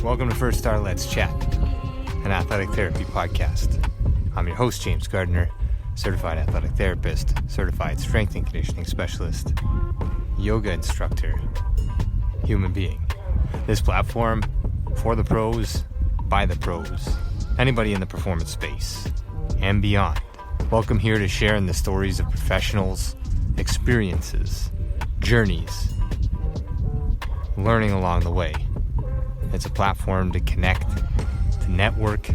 Welcome to First Star Let's Chat, an athletic therapy podcast. I'm your host, James Gardner, certified athletic therapist, certified strength and conditioning specialist, yoga instructor, human being. This platform, for the pros, by the pros, anybody in the performance space, and beyond. Welcome here to share in the stories of professionals, experiences, journeys, learning along the way. It's a platform to connect, to network,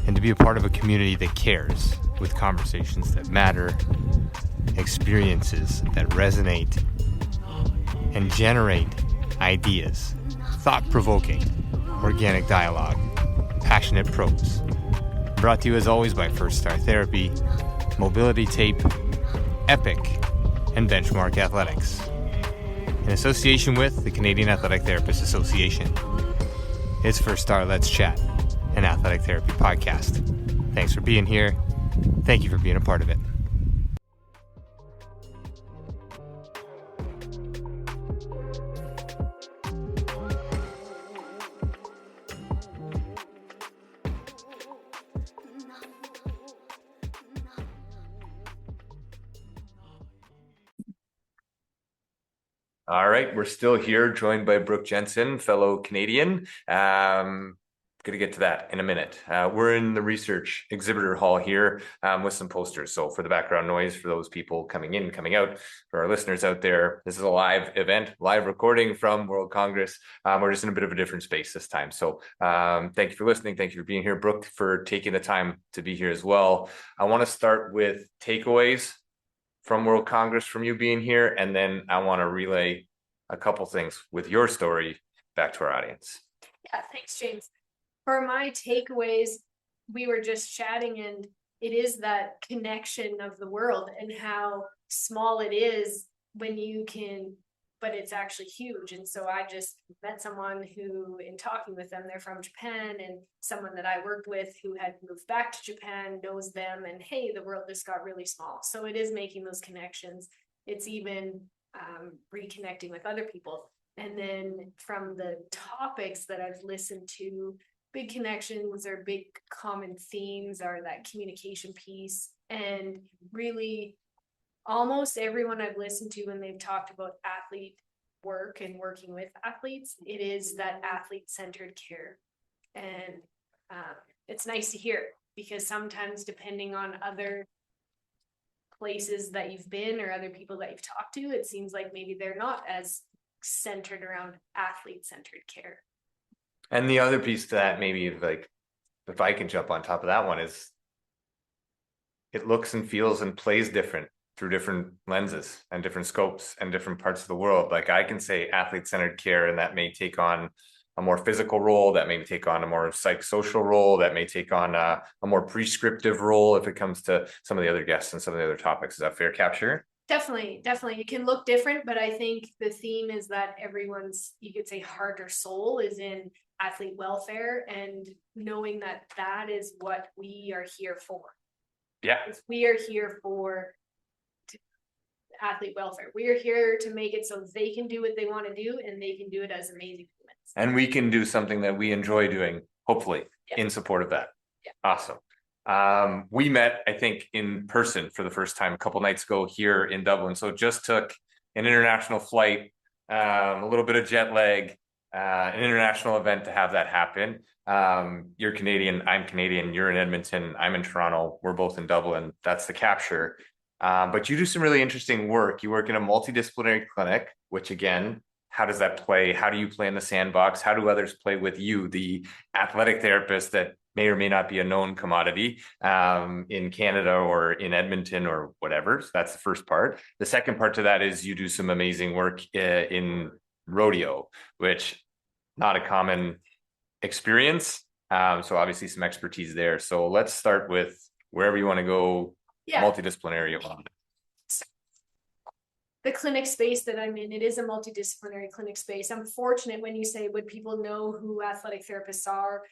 and to be a part of a community that cares, with conversations that matter, experiences that resonate, and generate ideas, thought-provoking, organic dialogue, passionate pros. Brought to you as always by First Star Therapy, Mobility Tape, Epic, and Benchmark Athletics. In association with the Canadian Athletic Therapists Association. It's First Star Let's Chat, an athletic therapy podcast. Thanks for being here. Thank you for being a part of it. All right, we're still here, joined by Brooke Jensen, fellow Canadian. Going to get to that in a minute. We're in the research exhibitor hall here with some posters. So for the background noise, for those people coming in, coming out, for our listeners out there, this is a live event, live recording from World Congress. We're just in a bit of a different space this time. So thank you for listening. Thank you for being here, Brooke, for taking the time to be here as well. I want to start with takeaways from World Congress from you being here, and then I want to relay a couple things with your story back to our audience. Yeah, thanks, James. For my takeaways, we were just chatting, and it is that connection of the world and how small it is when you can, but it's actually huge. And so I just met someone who, in talking with them, they're from Japan, and someone that I worked with who had moved back to Japan knows them, and hey, the world just got really small. So it is making those connections. It's even reconnecting with other people. And then from the topics that I've listened to, big connections or big common themes are that communication piece. And really, almost everyone I've listened to when they've talked about athlete work and working with athletes, it is that athlete-centered care. And it's nice to hear, because sometimes depending on other places that you've been or other people that you've talked to, it seems like maybe they're not as centered around athlete-centered care. And the other piece to that, maybe like, if I can jump on top of that one, is it looks and feels and plays different through different lenses and different scopes and different parts of the world. Like I can say athlete-centered care, and that may take on a more physical role, that may take on a more psychosocial role, that may take on a more prescriptive role if it comes to some of the other guests and some of the other topics. Is that fair capture? Definitely. It can look different, but I think the theme is that everyone's, you could say, heart or soul is in athlete welfare, and knowing that that is what we are here for. Yeah. We are here for athlete welfare. We are here to make it so they can do what they want to do, and they can do it as amazing humans. And we can do something that we enjoy doing, hopefully, in support of that. Yeah. Awesome. We met, I think, in person for the first time a couple nights ago here in Dublin. So it just took an international flight, a little bit of jet lag, an international event to have that happen. You're Canadian, I'm Canadian, you're in Edmonton, I'm in Toronto, we're both in Dublin. That's the capture. But you do some really interesting work. You work in a multidisciplinary clinic, which again, how does that play? How do you play in the sandbox? How do others play with you, the athletic therapist that may or may not be a known commodity in Canada or in Edmonton or whatever? So that's the first part. The second part to that is you do some amazing work in rodeo, which not a common experience. So obviously some expertise there. So let's start with wherever you want to go. Yeah. Multidisciplinary. The clinic space that I'm in, it is a multidisciplinary clinic space. I'm fortunate when you say, would people know who athletic therapists are?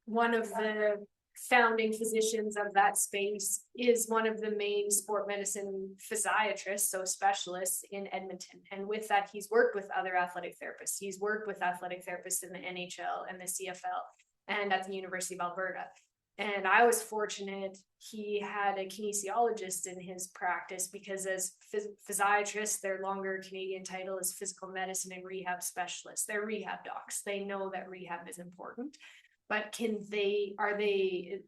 One of the founding physicians of that space, is one of the main sport medicine physiatrists, so specialists in Edmonton. And with that, he's worked with other athletic therapists. He's worked with athletic therapists in the NHL and the CFL and at the University of Alberta. And I was fortunate he had a kinesiologist in his practice, because as physiatrists, their longer Canadian title is physical medicine and rehab specialists. They're rehab docs. They know that rehab is important. But are they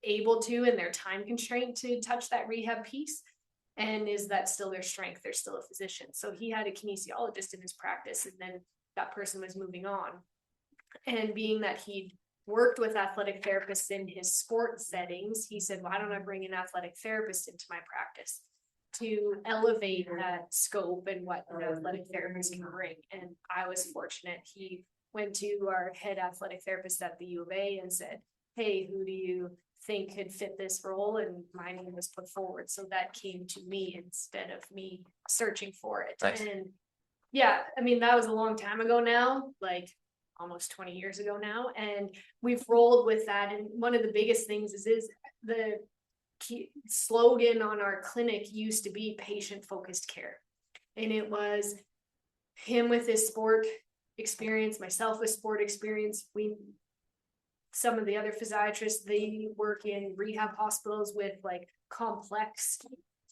able to, in their time constraint, to touch that rehab piece? And is that still their strength? They're still a physician. So he had a kinesiologist in his practice, and then that person was moving on. And being that he'd worked with athletic therapists in his sport settings, he said, why don't I bring an athletic therapist into my practice to elevate that scope and what an athletic therapist can bring? And I was fortunate. He went to our head athletic therapist at the U of A and said, hey, who do you think could fit this role? And my name was put forward. So that came to me instead of me searching for it. Nice. And yeah, I mean, that was a long time ago now, like almost 20 years ago now. And we've rolled with that. And one of the biggest things is the key slogan on our clinic used to be patient-focused care. And it was him with his sport experience, myself with sport experience. Some of the other physiatrists, they work in rehab hospitals with like complex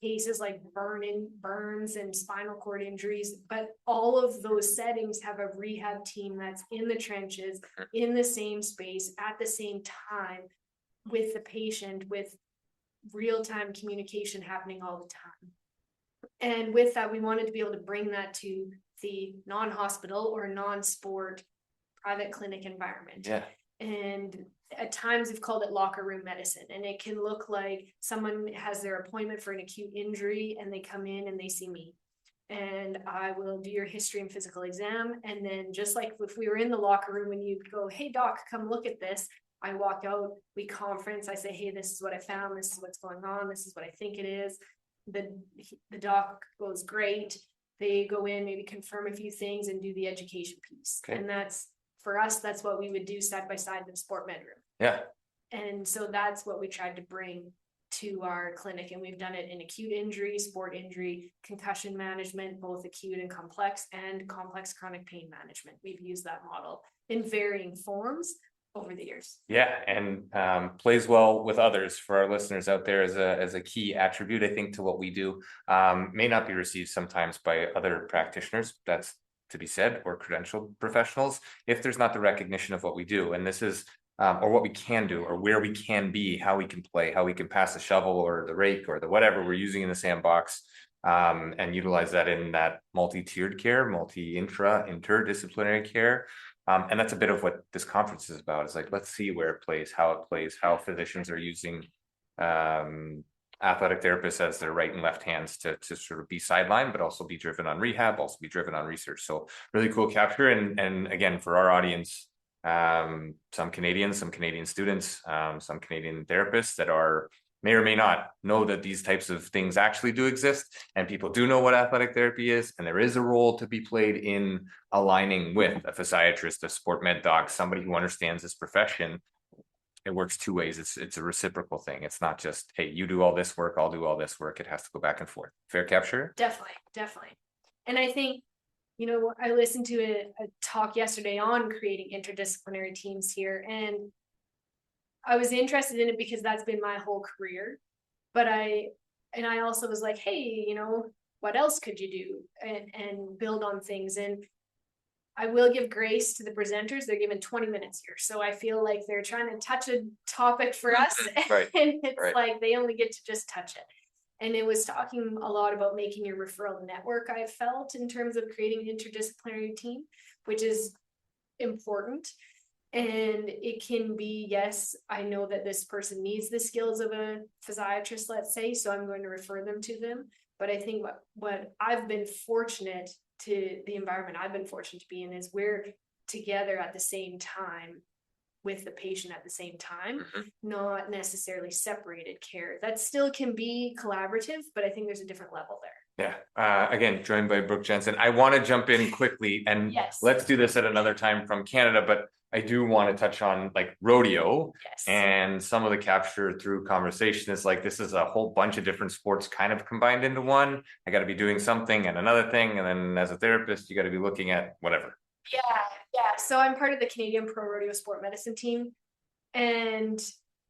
cases like burns and spinal cord injuries, but all of those settings have a rehab team that's in the trenches, in the same space, at the same time with the patient, with real-time communication happening all the time. And with that, we wanted to be able to bring that to the non-hospital or non-sport private clinic environment. Yeah. And at times we've called it locker room medicine. And it can look like someone has their appointment for an acute injury and they come in and they see me. And I will do your history and physical exam. And then just like if we were in the locker room and you'd go, hey doc, come look at this. I walk out, we conference, I say, hey, this is what I found. This is what's going on. This is what I think it is. The doc goes, great. They go in, maybe confirm a few things and do the education piece. Okay. And that's, for us, that's what we would do side by side in the sport med room. Yeah. And so that's what we tried to bring to our clinic. And we've done it in acute injury, sport injury, concussion management, both acute and complex chronic pain management. We've used that model in varying forms over the years. Yeah, and plays well with others for our listeners out there as a key attribute, I think, to what we do. May not be received sometimes by other practitioners, that's to be said, or credentialed professionals, if there's not the recognition of what we do. And this is, or what we can do, or where we can be, how we can play, how we can pass the shovel or the rake or the whatever we're using in the sandbox, and utilize that in that multi-tiered care, interdisciplinary care. And that's a bit of what this conference is about. It's like, let's see where it plays, how physicians are using athletic therapists as their right and left hands to sort of be sidelined, but also be driven on rehab, also be driven on research. So really cool capture. And again, for our audience, some Canadian students, some Canadian therapists that may or may not know that these types of things actually do exist, and people do know what athletic therapy is, and there is a role to be played in aligning with a physiatrist, a sport med doc, somebody who understands this profession. It works two ways. It's a reciprocal thing. It's not just, hey, you do all this work, I'll do all this work. It has to go back and forth. Fair capture? Definitely. And I think, I listened to a talk yesterday on creating interdisciplinary teams here, and I was interested in it because that's been my whole career. But I also was like, hey, what else could you do and build on things? And I will give grace to the presenters. They're given 20 minutes here. So I feel like they're trying to touch a topic for us. Right. And it's like they only get to just touch it. And it was talking a lot about making your referral network, I felt, in terms of creating an interdisciplinary team, which is important. And it can be, yes, I know that this person needs the skills of a physiatrist, let's say, so I'm going to refer them to them. But I think what I've been fortunate to, the environment I've been fortunate to be in, is we're together at the same time with the patient at the same time, not necessarily separated care. That still can be collaborative, but I think there's a different level there. Yeah. Again, joined by Brooke Jensen. I want to jump in quickly and Yes. let's do this at another time from Canada, but I do want to touch on like rodeo Yes. and some of the capture through conversation is like, this is a whole bunch of different sports kind of combined into one. I got to be doing something and another thing. And then as a therapist, you got to be looking at whatever. Yeah. So I'm part of the Canadian Pro Rodeo sport medicine team. And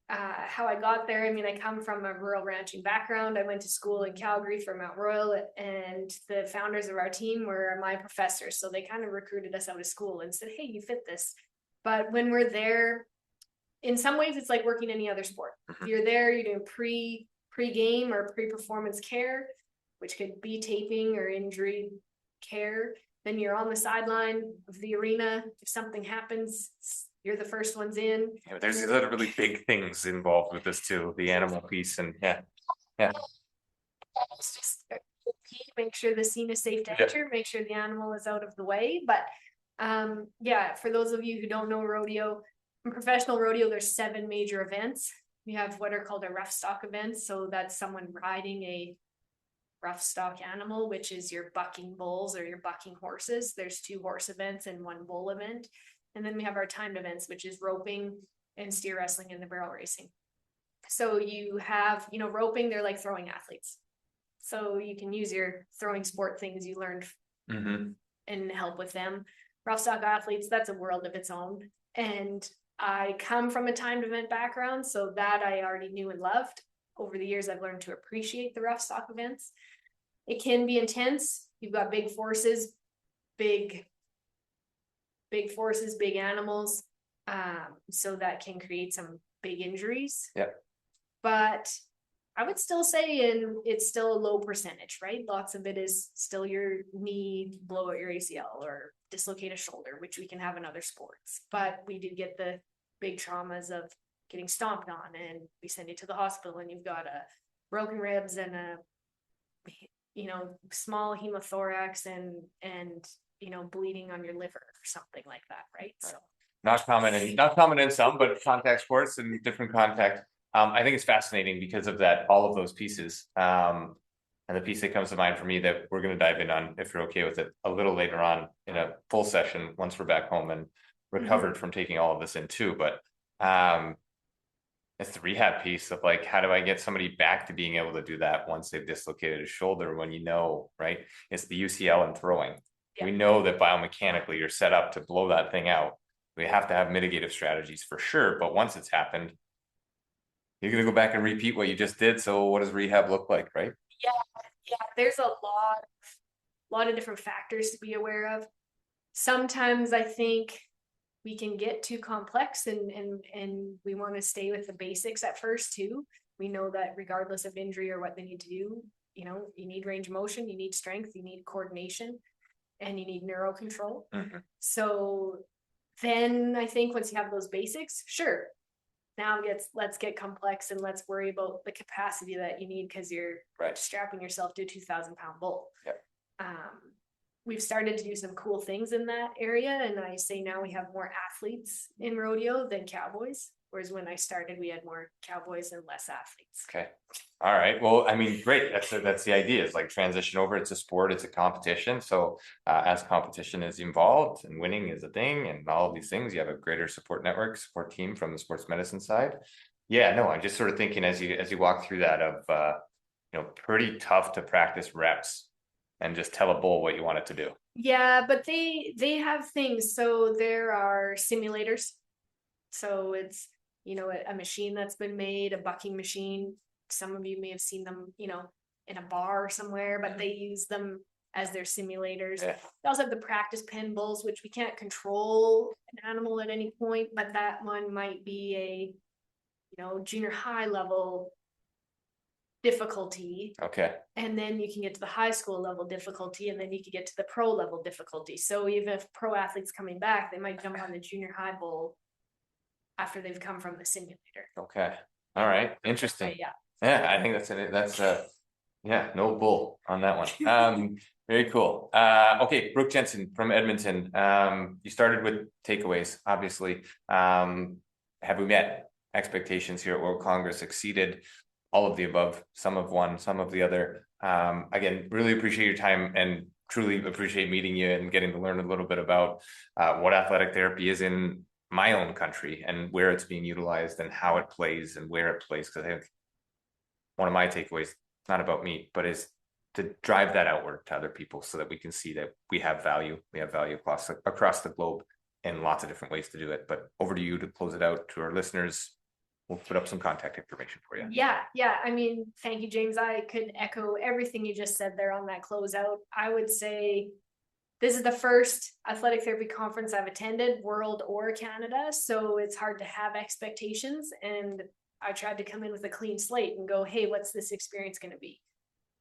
how I got there, I mean, I come from a rural ranching background. I went to school in Calgary for Mount Royal, and the founders of our team were my professors. So they kind of recruited us out of school and said, hey, you fit this. But when we're there, in some ways, it's like working any other sport. You're there, you're doing pre-game or pre-performance care, which could be taping or injury care. Then you're on the sideline of the arena. If something happens, you're the first ones in. Yeah, but there's really big things involved with this too, the animal piece and yeah. It's just make sure the scene is safe to enter, make sure the animal is out of the way. But yeah, for those of you who don't know rodeo, in professional rodeo, there's 7 major events. We have what are called a rough stock events. So that's someone riding a rough stock animal, which is your bucking bulls or your bucking horses. There's 2 horse events and 1 bull event. And then we have our timed events, which is roping and steer wrestling and the barrel racing. So you have, roping, they're like throwing athletes. So you can use your throwing sport things you learned and help with them. Rough stock athletes, that's a world of its own. And I come from a timed event background, so that I already knew and loved. Over the years, I've learned to appreciate the rough stock events. It can be intense. You've got big forces, big animals. So that can create some big injuries. Yeah. But I would still say it's still a low percentage, right? Lots of it is still your knee, blow out your ACL or dislocate a shoulder, which we can have in other sports. But we do get the big traumas of getting stomped on, and we send you to the hospital and you've got a broken ribs and a small hemothorax and bleeding on your liver or something like that, right? So not common in some, but contact sports and different contact. I think it's fascinating because of that, all of those pieces. And the piece that comes to mind for me that we're going to dive in on, if you're okay with it, a little later on in a full session once we're back home and recovered from taking all of this in too. But it's the rehab piece of like, how do I get somebody back to being able to do that once they've dislocated a shoulder when right? It's the UCL and throwing. Yeah. We know that biomechanically you're set up to blow that thing out. We have to have mitigative strategies for sure. But once it's happened, you're going to go back and repeat what you just did. So what does rehab look like, right? Yeah. There's a lot of different factors to be aware of. Sometimes I think we can get too complex and we want to stay with the basics at first too. We know that regardless of injury or what they need to do, you need range of motion, you need strength, you need coordination, and you need neuro control. So then I think once you have those basics, sure. Now let's get complex and let's worry about the capacity that you need because you're strapping yourself to a 2,000-pound bull. Yep. We've started to do some cool things in that area, and I say now we have more athletes in rodeo than cowboys, whereas when I started we had more cowboys and less athletes. Okay. All right. Well, I mean, great. That's the idea. It's like transition over. It's a sport. It's a competition. So as competition is involved and winning is a thing and all of these things, you have a greater support network, support team from the sports medicine side. Yeah, no, I'm just sort of thinking as you walk through that of, pretty tough to practice reps and just tell a bull what you want it to do. Yeah, but they have things. So there are simulators. So it's, a machine that's been made, a bucking machine. Some of you may have seen them, in a bar somewhere, but they use them as their simulators. Yeah. They also have the practice pen bulls, which we can't control an animal at any point, but that one might be a, junior high level difficulty. Okay. And then you can get to the high school level difficulty, and then you can get to the pro level difficulty. So even if pro athletes coming back, they might jump on the junior high bull after they've come from the simulator. Okay. All right. Interesting. Right, yeah. Yeah, I think no bull on that one. Very cool. Okay, Brooke Jensen from Edmonton. You started with takeaways, obviously. Have we met expectations here at World Congress? Exceeded? all of the above, some of one, some of the other. Again, really appreciate your time and truly appreciate meeting you and getting to learn a little bit about what athletic therapy is in my own country and where it's being utilized and how it plays and where it plays. Because I think one of my takeaways, it's not about me, but is to drive that outward to other people so that we can see that we have value across the globe in lots of different ways to do it. But over to you to close it out. To our listeners, we'll put up some contact information for you. Yeah. I mean, thank you, James. I could echo everything you just said there on that closeout. I would say this is the first athletic therapy conference I've attended, world or Canada. So it's hard to have expectations. And I tried to come in with a clean slate and go, hey, what's this experience going to be?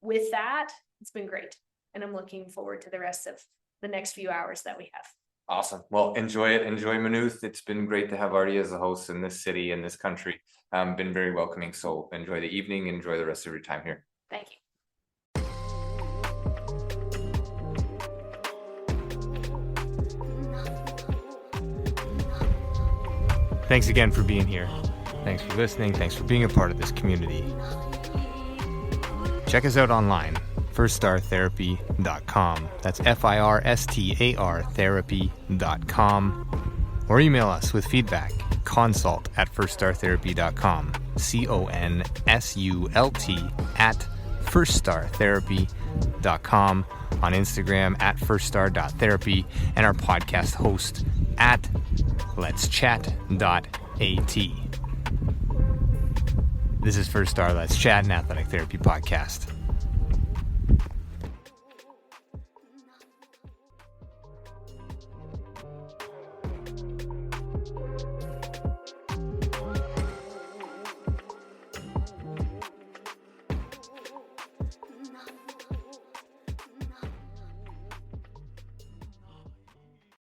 With that, it's been great. And I'm looking forward to the rest of the next few hours that we have. Awesome. Well, enjoy it. Enjoy Maynooth. It's been great to have Artie as a host in this city, in this country. Been very welcoming. So enjoy the evening. Enjoy the rest of your time here. Thank you. Thanks again for being here. Thanks for listening. Thanks for being a part of this community. Check us out online, firststartherapy.com. That's FIRSTAR therapy.com. Or email us with feedback, consult@firststartherapy.com. CONSULT@firststartherapy.com. On Instagram @firststar.therapy, and our podcast host @letschat.at. This is First Star Let's Chat, an athletic therapy podcast.